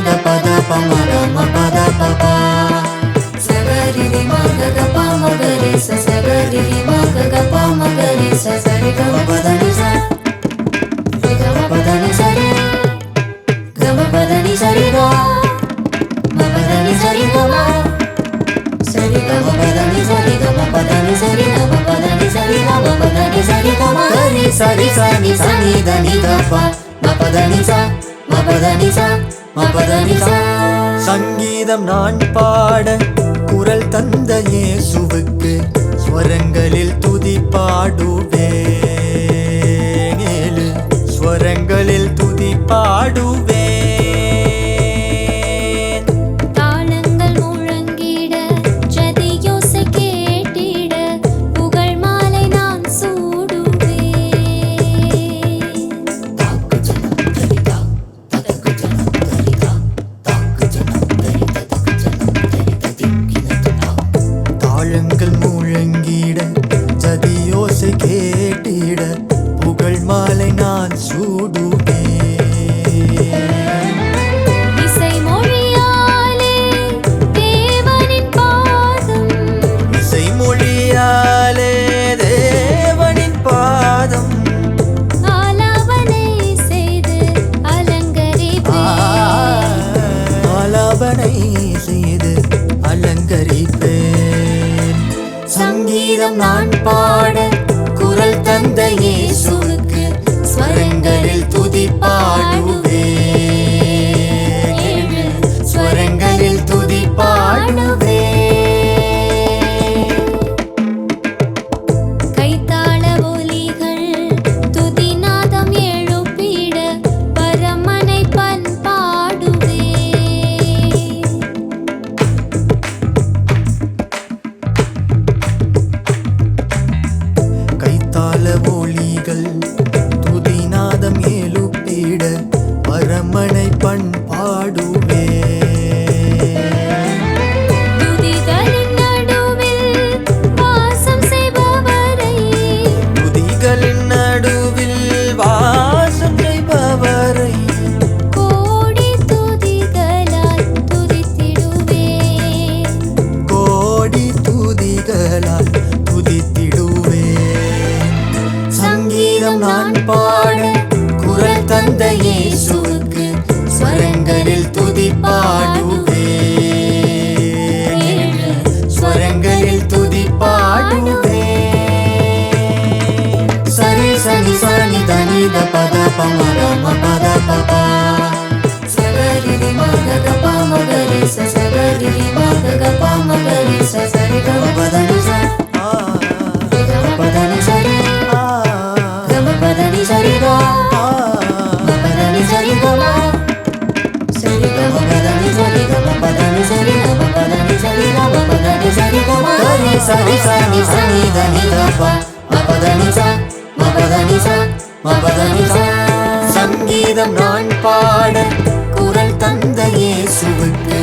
த பத பமர மபத பபா சகரி மக ப மகரி சகரி மக ப மகரி சரி க பதனி ச பதனி சரி கம பதனி சரி க மபதனி சரி கம சரி கம பதனி சரி கம பதனி சரி கம பதனி சரி கம பதனி சரி கம கரி சரி சனி சனி தனி தப மபதனி ச மபதனி ச மபதனி ச. சங்கீதம் நான் பாட குரல் தந்த இயேசுவுக்கு ஸ்வரங்களில் துதி பாடுவேன். 7 ஸ்வரங்களில் துதி பாடுவேன். தாளங்கள் முழங்கிட ஜதியோசை கேட்டிட புகழ் மாலை நான் சூடுவேன். தாளங்கள் முழங்கிட ஜதியோசை கேட்டிட புகழ் மாலை நான் சூடுவேன். இசை மொழியாலே தேவனின் பாதம் இசை மொழியாலே தேவனின் பாதம் ஆலாபனை செய்து அலங்கரிப்பேன். ஆலாபனை செய்து அலங்கரிப்பேன். சங்கீதம் நான் பாட குரல் தந்த இயேசுவுக்கு ஸ்வரங்களில் துதி பாடுவேன். 7 ஸ்வரங்களில் துதி பாடுவேன். கைத்தாள ஒலிகள் துதிநாதம் எழுப்பிட பரமனை பண்பாடுவேன். கைத்தாள ஒலிகள் துதிநாதம் எழுப்பிட பரமனை பண்பாடுவேன். துதிகளின் நடுவில் வாசம் செய்பவரை துதிகளின் நடுவில் வாசம் செய்பவரை கோடி துதிகளால் துதித்திடுவேன். கோடி துதிகளால் துதித்திடுவேன். சங்கீதம் நான் பாட குரல் தந்த இயேசுவுக்கு ஸ்வரங்களில் துதி பாடுவேன். 7 ஸ்வரங்களில் துதி பாடுவேன். சரி சனி சனி தனி த பத பமர மபத பபா சகரி மக ப மகரி சகரி மக ப மகரி சரி க பதனி ச பதனி சரி கம பதனி சரி க பதனி சரி கம சரி கம பதனி சரி கம பதனி சரி கம பதனி சரி கம பதனி சரி கம கரி சரி சனி சனி தனி தப மபதனி ச மபதனி ச மபதனி ச. சங்கீதம் நான் பாட குரல் தந்த இயேசுவுக்கு